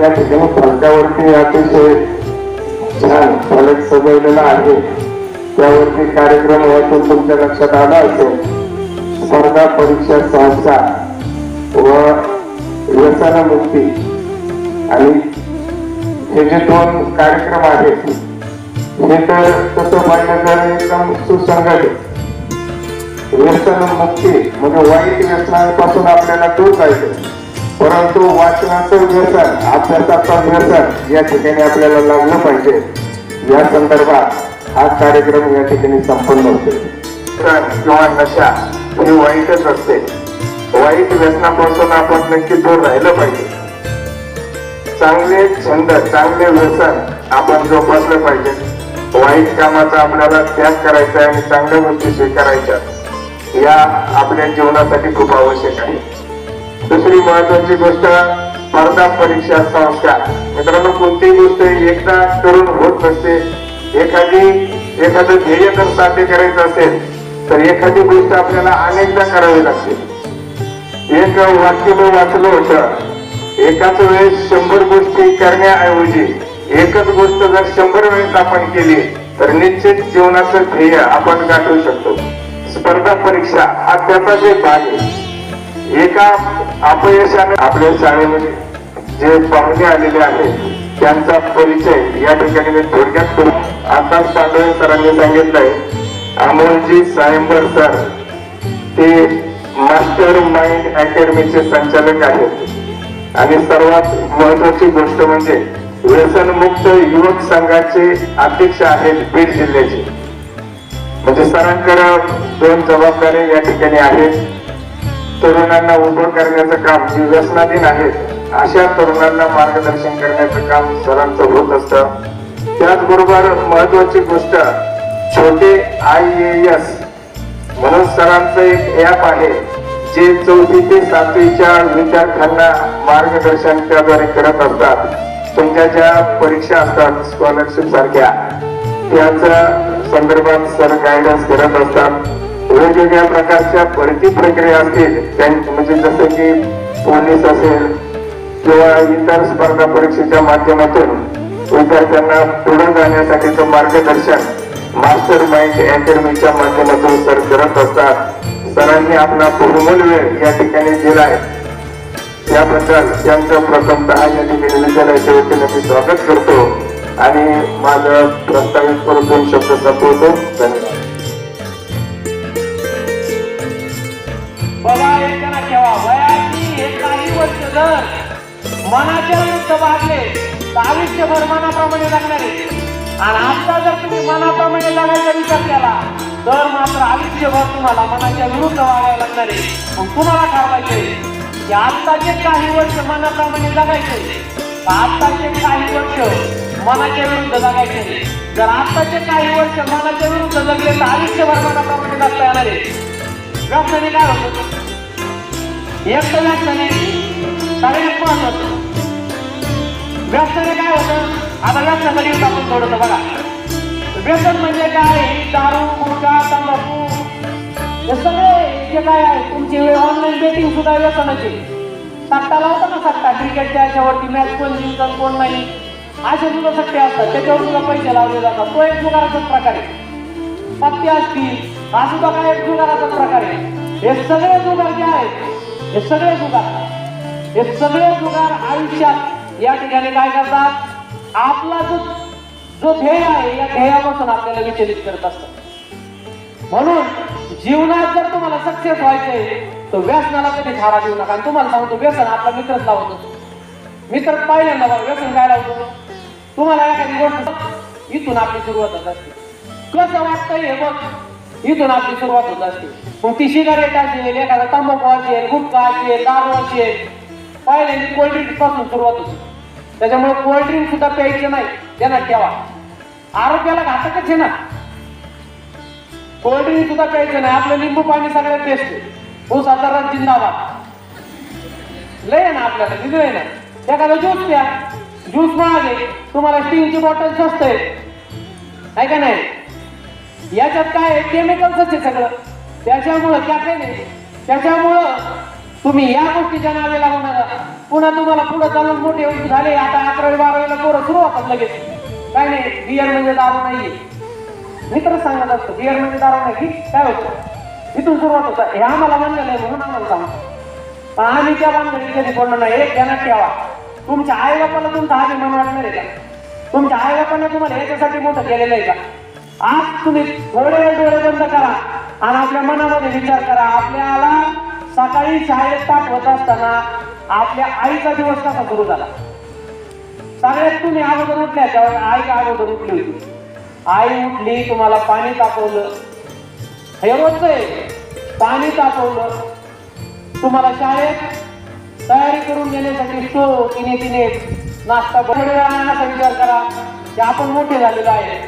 या ठिकाणी फलकावरती अतिशय छान फलक सजवलेला आहे. त्यावरती कार्यक्रम वाचून तुमच्या लक्षात आला असेल. स्पर्धा परीक्षा संस्था व व्यसनमुक्ती आणि हे जे दोन कार्यक्रम आहेत हे तर तसं पाहिलं तर एकदम सुसंगत. व्यसनमुक्ती म्हणजे वाईट व्यसनापासून आपल्याला दूर जायचं, परंतु वाचनाचं व्यसन, अभ्यासाचं व्यसन या ठिकाणी आपल्याला लागलं पाहिजे. या संदर्भात हा कार्यक्रम या ठिकाणी संपन्न होते. किंवा नशा ही वाईटच असते. वाईट व्यसनापासून आपण नक्की दूर राहिलं पाहिजे. चांगले छंद, चांगले व्यसन आपण जोपासलं पाहिजे. वाईट कामाचा आपल्याला त्याग करायचा आहे आणि चांगल्या गोष्टी स्वीकारायच्या या आपल्या जीवनासाठी खूप आवश्यक आहे. दुसरी महत्वाची गोष्ट स्पर्धा परीक्षा संस्कार. मित्रांनो, कोणतीही गोष्ट एकदा करून होत नसते. एखादं ध्येय जर साध्य करायचं असेल तर एखादी गोष्ट आपल्याला अनेकदा करावी लागते. एक वाक्य मी वाचलं होतं, एकाच वेळेस 100 गोष्टी करण्याऐवजी एकच गोष्ट जर 100 वेळेस आपण केली तर निश्चित जीवनाचं ध्येय आपण गाठवू शकतो. स्पर्धा परीक्षा हा त्याचाच एक भाग आहे. एका अपयशाने आपल्या शाळेमध्ये जे पाहुणे आलेले आहेत त्यांचा परिचय या ठिकाणी मी थोडक्यात करू. आताच पांडवे सरांनी सांगितलंय, अमोलजी सायंबर सर ते मास्टर माइंड अकॅडमीचे संचालक आहेत आणि सर्वात महत्वाची गोष्ट म्हणजे व्यसनमुक्त युवक संघाचे अध्यक्ष आहेत बीड जिल्ह्याचे. म्हणजे सरांकडे 2 जबाबदाऱ्या या ठिकाणी आहेत. तरुणांना उभं करण्याचं काम, जे व्यसनाधीन आहेत अशा तरुणांना मार्गदर्शन करण्याचं काम सरांचं होत असतं. त्याचबरोबर महत्वाची गोष्ट छोटे IAS म्हणून सरांचं एक ऍप आहे जे 4थी ते 7वीच्या विद्यार्थ्यांना मार्गदर्शन त्याद्वारे करत असतात. तुमच्या ज्या परीक्षा असतात स्कॉलरशिप सारख्या त्याच्या संदर्भात सर गायडन्स करत असतात. वेगवेगळ्या प्रकारच्या भरती प्रक्रिया असतील म्हणजे जसं की पोलीस असेल किंवा इतर स्पर्धा परीक्षेच्या माध्यमातून विद्यार्थ्यांना पुढे जाण्यासाठीचं मार्गदर्शन मास्टर माइंड अकॅडमीच्या माध्यमातून सर करत असतात. सरांनी आपला बहुमूल्य वेळ या ठिकाणी दिलाय त्याबद्दल त्यांचं प्रथमतः या ठिकाणी विद्यालयाच्या वतीने मी स्वागत करतो आणि माझं प्रस्तावित करून 2 शब्द संपवतो. धन्यवाद. बघा, एक जण ठेवा, वयाची काही वर्ष जर मनाच्या विरुद्ध वागले तर आयुष्यभर मनाप्रमाणे जगणार आहे. आणि आता जर तुम्ही मनाप्रमाणे जगायचा विचार केला तर मात्र आयुष्यभर तुम्हाला मनाच्या विरुद्ध वागायला लागणार आहे. मग तुम्हाला ठरवायचे की आत्ताचे काही वर्ष मनाप्रमाणे जगायचे, आत्ताचे काही वर्ष मनाच्या विरुद्ध जगायचे. जर आत्ताचे काही वर्ष मनाच्या विरुद्ध जगले तर आयुष्यभर मनाप्रमाणे जगता येणार आहे. व्यसनाने काय होतं? एक तर व्यसनाने सगळ्यात महत्वाचं व्यसनाने काय होतं? आता व्यसनाकडे येऊन आपण थोडंसं बघा. व्यसन म्हणजे काय? दारू, गुटखा, तंबाखू हे सगळे जे काय आहे तुमची ऑनलाईन बेटिंग सुद्धा व्यसनाची. सट्टा लावता ना, सट्टा क्रिकेटच्या याच्यावरती मॅच कोण जिंकत कोण नाही असे सुद्धा सट्टे असतात, त्याच्यावर सुद्धा पैसे लावले जातात. तो एक जुगाराचाच प्रकार आहे. पत्ते असतील हा सुद्धा काय एक जुगाराचाच प्रकार आहे. हे सगळे जुगार जे आहेत हे सगळे जुगार आयुष्यात या ठिकाणी काय करतात? आपला जो ध्येय आहे या ध्येयापासून आपल्याला विचलित करत असतात. म्हणून जीवनात जर तुम्हाला सक्सेस व्हायचंय तर व्यसनाला कधी थारा देऊ नका. आणि तुम्हाला सांगतो, व्यसन आपला मित्रच लावतो. मित्र पहिल्यांदा बघा व्यसन काय लावतो? तुम्हाला एखादी गोष्ट इथून आपली सुरुवात होत असते. कसं वाटतंय हे बघ, इथून आपली सुरुवात होत असते. मग ती सिगारेट असेल, एखादा तंबाखू असेल, गुटखा असेल, दारू असेल, पहिल्यांदा कोल्ड्रिंक पासून सुरुवात होती. त्याच्यामुळे कोल्ड्रिंक सुद्धा प्यायचं नाही, ध्यानात ठेवा. आरोग्याला घातकच आहे ना. कोल्ड्रिंक सुद्धा प्यायचं नाही. आपलं लिंबू पाणी सगळ्यात बेस्ट आहे. ऊसाचा रस जिंदाबाद. लय आहे ना आपल्याला, दिलं आहे ना. एखादा ज्यूस प्या, ज्यूस महाग आहे, तुम्हाला स्टीलची बॉटल स्वस्त आहे का नाही? याच्यात काय केमिकल्सच आहे सगळं. त्याच्यामुळं काय नाही, त्याच्यामुळं तुम्ही या गोष्टीच्या नावे लागू नका. पुन्हा तुम्हाला पुढे चालून मोठे झाले, आता 11वी 12वीला पोरं सुरू होतात लगेच. काय नाही, बियर म्हणजे दारू नाहीये. मी तर सांगत असतो बियर म्हणजे दारू नाही की काय होतं, इथून सुरुवात होतं. हे आम्हाला म्हणलं नाही म्हणून आम्हाला सांगतो, पण आम्ही त्या बांधणी कधी बोलणार नाही. एक ध्यानात ठेवा, तुमच्या आई बापाला तुमचा अभिमान वाटणार आहे का? तुमच्या आई बापाने तुम्हाला याच्यासाठी मोठं केलेलं आहे का? आज तुम्ही थोडे वेळ डोळे बंद करा आणि आपल्या मनामध्ये विचार करा, आपल्याला सकाळी शाळेत पाठवत असताना आपल्या आईचा दिवस कसा सुरू झाला. सगळ्यात तुम्ही अगोदर उठल्या त्यावेळेस आई का अगोदर उठली होती? आई उठली, तुम्हाला पाणी तापवलं, हे रोजच आहे. पाणी तापवलं, तुम्हाला शाळेत तयारी करून देण्यासाठी तिने नाश्ता असा विचार करा की आपण मोठे झालेलो आहे.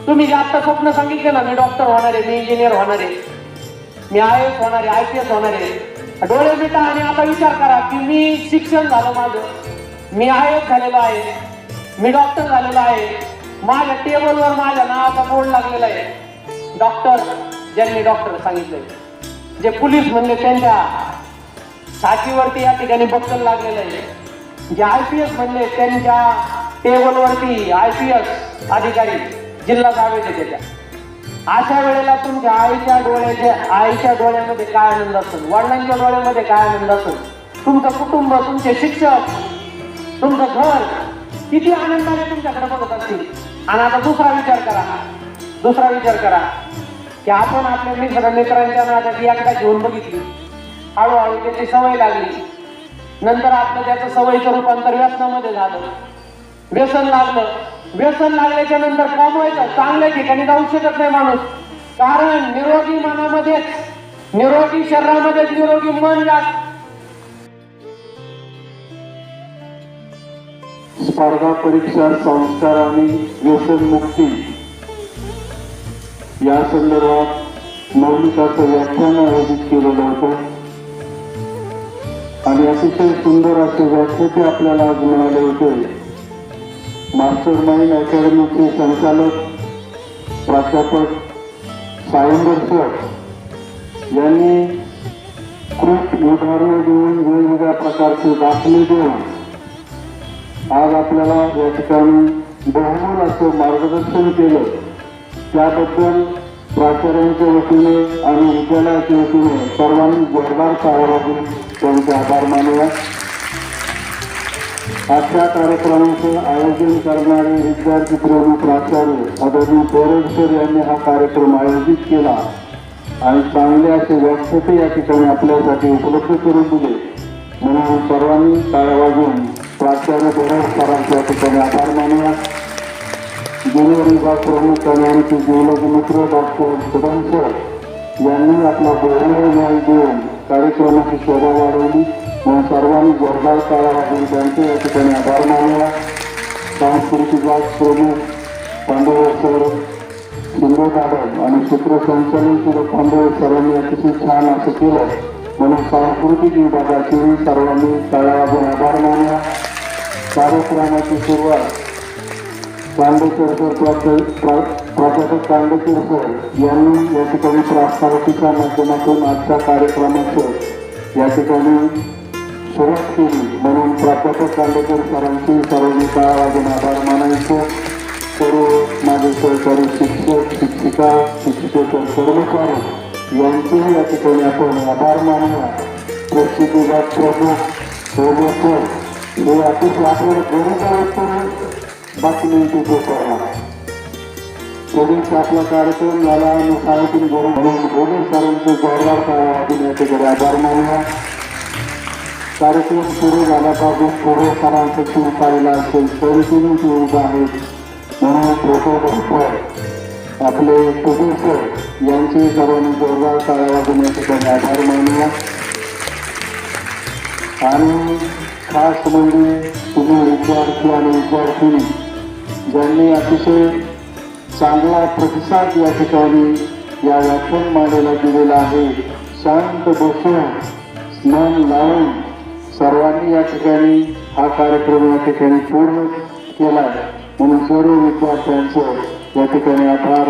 तुम्ही जे आता स्वप्न सांगितले ना, मी डॉक्टर होणार आहे, मी इंजिनियर होणार आहे, मी IAS होणार आहे, IPS होणार आहे, डोळे मिटा आणि आता विचार करा की मी शिक्षण झालं माझं, मी IAS झालेलो आहे, मी डॉक्टर झालेलो आहे, माझ्या टेबलवर माझ्या नावाचा बोर्ड लागलेला आहे. डॉक्टर ज्यांनी डॉक्टर सांगितलंय, जे पोलीस म्हणले त्यांच्या छातीवरती या ठिकाणी बक्कल लागलेलं आहे, जे IPS म्हणले त्यांच्या टेबलवरती IPS अधिकारी जिल्हा जावेचे त्याच्या. अशा वेळेला तुमच्या आईच्या डोळ्यामध्ये काय आनंद असेल, वडिलांच्या डोळ्यामध्ये काय आनंद असेल, तुमचं कुटुंब, तुमचे शिक्षक, तुमचं घर किती आनंदाने तुमच्याकडे बघत असतील. आणि आता दुसरा विचार करा की आपण आपल्या मित्रांच्या नादात एकदा घेऊन बघितली, हळूहळू त्याची सवय लागली, नंतर आपलं त्याचं सवयीचं रूपांतर व्यसनामध्ये झालं, व्यसन लागल्याच्या नंतर कमवायचं, चांगल्या ठिकाणी जाऊ शकत नाही माणूस. कारण निरोगी मनामध्ये, निरोगी शरीरामध्ये निरोगी मन जास्त. स्पर्धा परीक्षा संस्कार आणि व्यसनमुक्ती या संदर्भात मौलिकाचं व्याख्यान आयोजित केलेलं होतं आणि अतिशय सुंदर असे व्याख्याते आपल्याला आज मिळाले होते. मास्टर माइंड अकॅडमीचे संचालक प्राध्यापक सायंगर सर यांनी खूप उदाहरणं देऊन, वेगवेगळ्या प्रकारचे दाखले देऊन आज आपल्याला या ठिकाणी बहुमोल असं मार्गदर्शन केलं. त्याबद्दल प्राचार्यांच्या वतीने आणि विद्यालयाच्या वतीने सर्वांनी जोरदार टाळ्या त्यांचे आभार मानूया. आजच्या कार्यक्रमाचं आयोजन करणारे विद्यार्थी प्रेमी प्राचार्य आदरणीय बोरड सर यांनी हा कार्यक्रम आयोजित केला आणि चांगले असे व्याख्याते या ठिकाणी आपल्यासाठी उपलब्ध करून दिले. म्हणून सर्वांनी टाळ्या वाजवून प्राचार्य बोरड सरांच्या ठिकाणी आभार मानूया. जुने विभाग प्रमुख आणि आमचे जिओलॉजी मित्र डॉक्टर सुदाम सर यांनी आपला बहुमूल्य न्याय देऊन कार्यक्रमाची शोभा वाढवली. म्हणून सर्वांनी जोरदार टाळ्या वाजवून त्यांचे या ठिकाणी आभार मानूया. सांस्कृतिक विभाग प्रमुख पांडवे सर, शिंदे मॅडम आणि सूत्रसंचालन सुरू पांडवे सरांनी अतिशय छान असं केलं. म्हणून सांस्कृतिक विभागाचे सर्वांनी टाळ्या वाजवून आभार मानूया. कार्यक्रमाची सुरुवात कांडेकर सर, प्राध्यापक कांडेकर सर यांनी या ठिकाणी प्रास्ताविकेच्या माध्यमातून आजच्या कार्यक्रमाचं या ठिकाणी सुरुवात केली. म्हणून प्राध्यापक कांडेकर सरांची सर्वांनी टाळ्या वाजवून आभार मानायचं. सर्व माझे सहकारी शिक्षक, शिक्षिका, शिक्षकेतर कर्मचारी यांचेही या ठिकाणी आपण आभार मानूया. प्रेक्षक विभाग प्रमुख सर हे अतिशय आपल्याला गरज बातमी करा. पोलीस आपला कार्यक्रम झाला आणि साडेतीन गरज म्हणून पोलीस सरांचे जोरदार टाळ्या या ठिकाणी आभार मानूया. कार्यक्रम सुरू झाल्यापासून पुढे सरांचं सूर पाहिला असेल तरी तुम्ही ते उभं आहेत. म्हणून फोटोग्राफर आपले सर यांचे सर्वांनी जोरदार टाळ्या वाजवून या ठिकाणी आभार मानूया. आणि खास म्हणजे तुम्ही विद्यार्थी आणि विद्यार्थिनी ज्यांनी अतिशय चांगला प्रतिसाद या ठिकाणी या व्याख्यानमालेला दिलेला आहे. शांत बसून मन लावून सर्वांनी या ठिकाणी हा कार्यक्रम या ठिकाणी पूर्ण केला. म्हणून सर्व विद्यार्थ्यांचं या ठिकाणी आभार.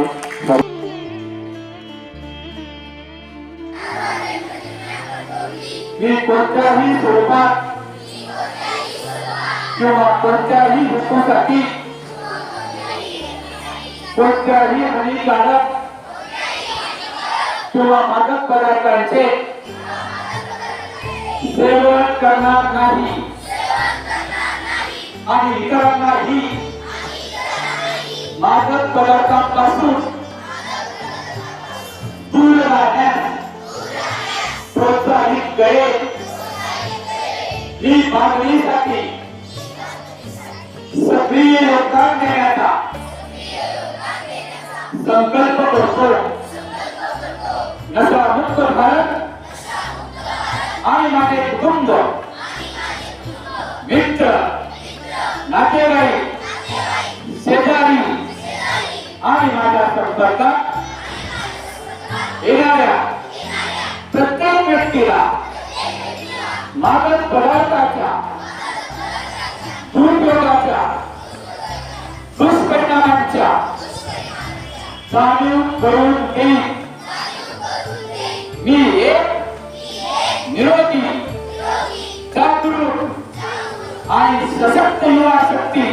मी कोणत्याही स्वरूपात किंवा कोणत्याही हेतूसाठी कोणत्याही हानिकारक किंवा मादक पदार्थांचे सेवन करणार नाही आणि इतरांनाही मादक पदार्थांपासून दूर राहण्यास प्रोत्साहित करेल ही मागणीसाठी सक्रिय योगदान देण्याचा संकल्प करतो. नशामुक्त भारत आणि माझे कुटुंब मित्र नातेवाईक शेजारी आणि माझ्या संपर्कात येणाऱ्या प्रत्येक व्यक्तीला मादक पदार्थाच्या दुरुपयोगाच्या दुष्परिणामांच्या जाणीव करून देईन. मी एक निरोगी जागरूक आणि सशक्त युवा शक्ती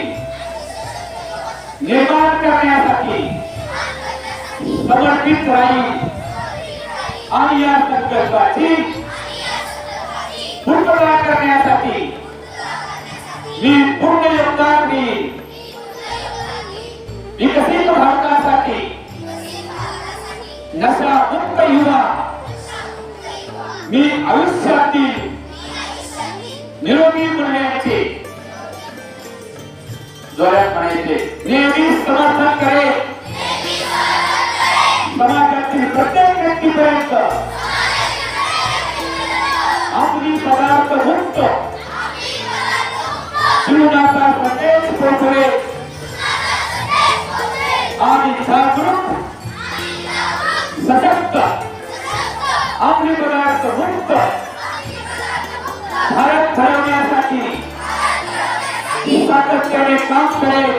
निर्माण करण्यासाठी समर्पित राहील आणि या संकल्पाची पूर्तता करण्यासाठी मी पूर्ण योगदान देईन. विकसित भारतासाठी नशामुक्त युवा मी आयुष्यातील निरोगी मूल्यांचे जोरात म्हणायचे नेहमी समर्थन करेल. समाजातील प्रत्येक व्यक्तीपर्यंत आपली पदार्थ मुक्त जीवनाचा संदेश पोहोचवेल आणि जागरूक सशक्त आपली पदार्थ मुक्त भारत घडवण्यासाठी सातत्याने काम करेल.